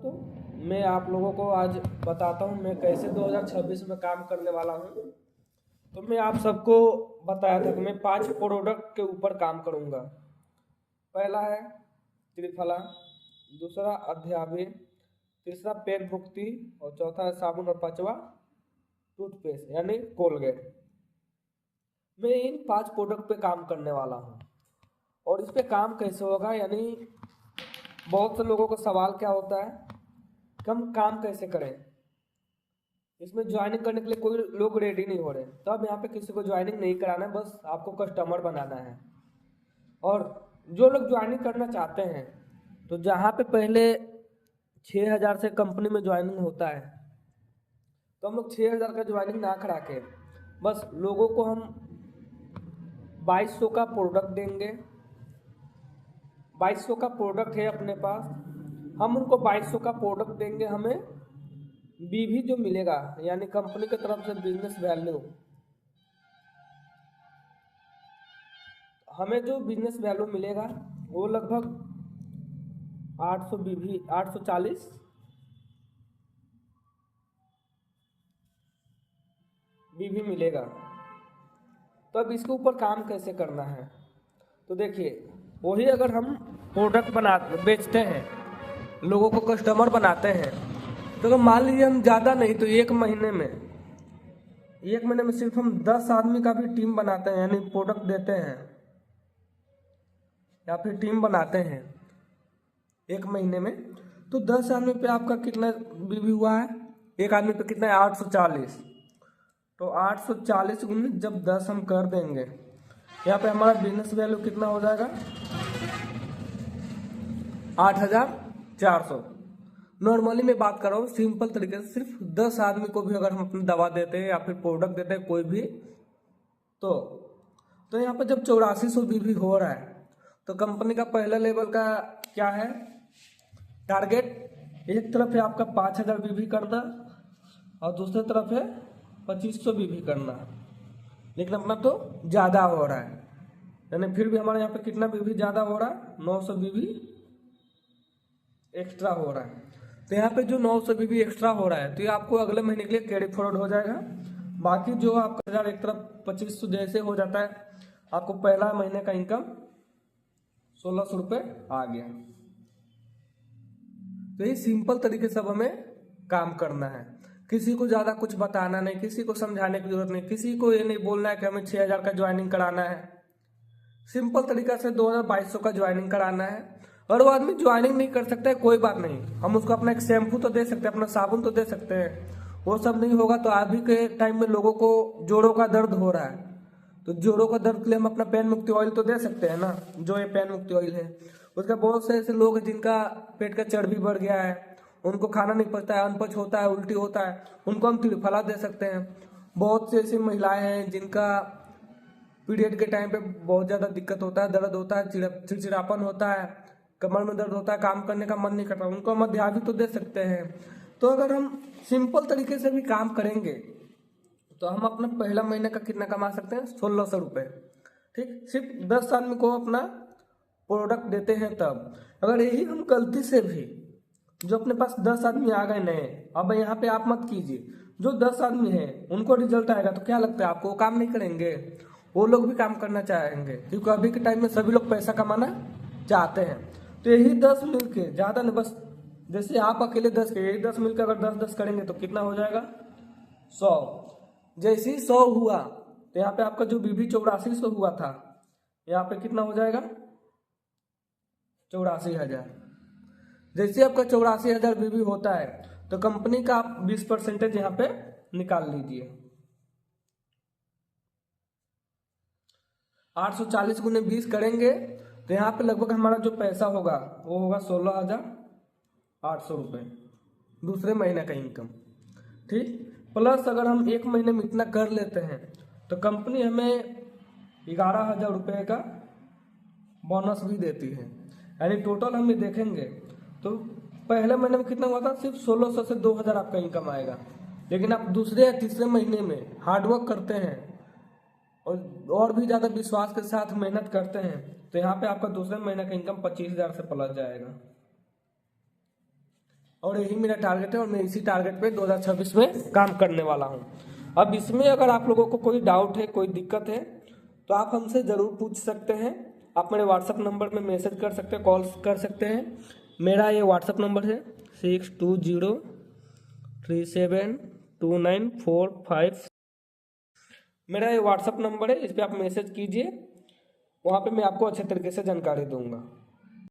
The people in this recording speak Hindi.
दोस्तों, मैं आप लोगों को आज बताता हूँ मैं कैसे 2026 में काम करने वाला हूँ। तो मैं आप सबको बताया था कि मैं 5 प्रोडक्ट के ऊपर काम करूँगा। पहला है त्रिफला, दूसरा अध्याय, तीसरा पेन भुक्ति और चौथा है साबुन और पांचवा टूथपेस्ट यानी कोलगेट। मैं इन 5 प्रोडक्ट पे काम करने वाला हूँ। और इस पे काम कैसे होगा, यानी बहुत से लोगों का सवाल क्या होता है कि हम काम कैसे करें, इसमें ज्वाइनिंग करने के लिए कोई लोग रेडी नहीं हो रहे। तो अब यहाँ पे किसी को ज्वाइनिंग नहीं कराना है, बस आपको कस्टमर बनाना है। और जो लोग ज्वाइनिंग करना चाहते हैं तो जहाँ पे पहले 6,000 से कंपनी में ज्वाइनिंग होता है, तो हम लोग 6,000 का ज्वाइनिंग ना करा के बस लोगों को हम 2,200 का प्रोडक्ट देंगे। 2,200 का प्रोडक्ट है अपने पास, हम उनको 2,200 का प्रोडक्ट देंगे। हमें बीवी जो मिलेगा यानी कंपनी की तरफ से बिजनेस वैल्यू, हमें जो बिजनेस वैल्यू मिलेगा वो लगभग 800 बीवी 840 बीवी मिलेगा। तो अब इसके ऊपर काम कैसे करना है, तो देखिए, वही अगर हम प्रोडक्ट बना बेचते हैं, लोगों को कस्टमर बनाते हैं, तो अगर मान लीजिए हम ज़्यादा नहीं तो एक महीने में सिर्फ हम 10 आदमी का भी टीम बनाते हैं, यानी प्रोडक्ट देते हैं या फिर टीम बनाते हैं एक महीने में, तो 10 आदमी पे आपका कितना बीवी हुआ है, एक आदमी पे कितना है 840। तो 840 गुने जब 10 हम कर देंगे, यहाँ पे हमारा बिजनेस वैल्यू कितना हो जाएगा 8,400। नॉर्मली मैं बात कर रहा हूँ सिंपल तरीके से, सिर्फ 10 आदमी को भी अगर हम अपनी दवा देते हैं या फिर प्रोडक्ट देते हैं कोई भी, तो यहाँ पर जब 8400 बीवी हो रहा है, तो कंपनी का पहला लेवल का क्या है टारगेट, एक तरफ है आपका 5,000 बीवी करना और दूसरी तरफ है 2,500 बीवी करना। लेकिन अपना तो ज़्यादा हो रहा है, यानी फिर भी हमारे यहाँ पे कितना बीवी ज़्यादा हो रहा है, 900 बीवी एक्स्ट्रा हो रहा है। तो यहाँ पे जो 900 बीवी एक्स्ट्रा हो रहा है, तो ये आपको अगले महीने के लिए कैरी फॉरवर्ड हो जाएगा। बाकी जो आपका 1,000 एक तरफ 2,500 जैसे हो जाता है, आपको पहला महीने का इनकम 1,600 रुपये आ गया। तो ये सिंपल तरीके से अब हमें काम करना है, किसी को ज़्यादा कुछ बताना नहीं, किसी को समझाने की जरूरत नहीं, किसी को ये नहीं बोलना है कि हमें 6,000 का ज्वाइनिंग कराना है। सिंपल तरीका से 2,200 का ज्वाइनिंग कराना है। और वो आदमी ज्वाइनिंग नहीं कर सकता है, कोई बात नहीं, हम उसको अपना एक शैम्पू तो दे सकते हैं, अपना साबुन तो दे सकते हैं। वो सब नहीं होगा तो अभी के टाइम में लोगों को जोड़ों का दर्द हो रहा है, तो जोड़ों का दर्द के लिए हम अपना पेन मुक्ति ऑयल तो दे सकते हैं ना, जो ये पेन मुक्ति ऑयल है। उसका बहुत से ऐसे लोग हैं जिनका पेट का चर्बी बढ़ गया है, उनको खाना नहीं पचता है, अनपच होता है, उल्टी होता है, उनको हम त्रिफला दे सकते हैं। बहुत से ऐसी महिलाएं हैं जिनका पीरियड के टाइम पे बहुत ज़्यादा दिक्कत होता है, दर्द होता है, चिड़चिड़ापन होता है, कमर में दर्द होता है, काम करने का मन नहीं करता, उनको हम अध्याय तो दे सकते हैं। तो अगर हम सिंपल तरीके से भी काम करेंगे तो हम अपना पहला महीने का कितना कमा सकते हैं 1,600 रुपये। ठीक, सिर्फ 10 आदमी को अपना प्रोडक्ट देते हैं तब। अगर यही हम गलती से भी, जो अपने पास 10 आदमी आ गए नए, अब यहाँ पे आप मत कीजिए, जो 10 आदमी हैं उनको रिजल्ट आएगा तो क्या लगता है आपको, वो काम नहीं करेंगे, वो लोग भी काम करना चाहेंगे, क्योंकि अभी के टाइम में सभी लोग पैसा कमाना चाहते हैं। तो यही 10 मिलके, ज़्यादा नहीं, बस जैसे आप अकेले 10 के, यही 10 मिलकर अगर 10-10 करेंगे तो कितना हो जाएगा 100। जैसे ही 100 हुआ तो यहाँ पे आपका जो बीबी 8400 हुआ था, यहाँ पे कितना हो जाएगा 84,000। जैसे आपका 84,000 बीबी होता है तो कंपनी का आप 20% यहाँ पे निकाल लीजिए। 840 गुने 20 करेंगे तो यहाँ पे लगभग हमारा जो पैसा होगा वो होगा 16,800 रुपये, दूसरे महीने का इनकम। ठीक, प्लस अगर हम एक महीने में इतना कर लेते हैं तो कंपनी हमें 11,000 रुपये का बोनस भी देती है। यानी टोटल हम ये देखेंगे तो पहले महीने में कितना हुआ था, सिर्फ 1,600 से 2,000 आपका इनकम आएगा। लेकिन आप दूसरे या तीसरे महीने में हार्डवर्क करते हैं और भी ज़्यादा विश्वास के साथ मेहनत करते हैं तो यहाँ पे आपका दूसरे महीने का इनकम 25,000 से प्लस जाएगा। और यही मेरा टारगेट है और मैं इसी टारगेट पे 2026 में काम करने वाला हूँ। अब इसमें अगर आप लोगों को कोई डाउट है, कोई दिक्कत है, तो आप हमसे ज़रूर पूछ सकते हैं। आप मेरे व्हाट्सअप नंबर पे मैसेज कर सकते हैं, कॉल कर सकते हैं। मेरा ये व्हाट्सअप नंबर है 6203729445। मेरा ये व्हाट्सअप नंबर है, इस पर आप मैसेज कीजिए, वहाँ पे मैं आपको अच्छे तरीके से जानकारी दूंगा।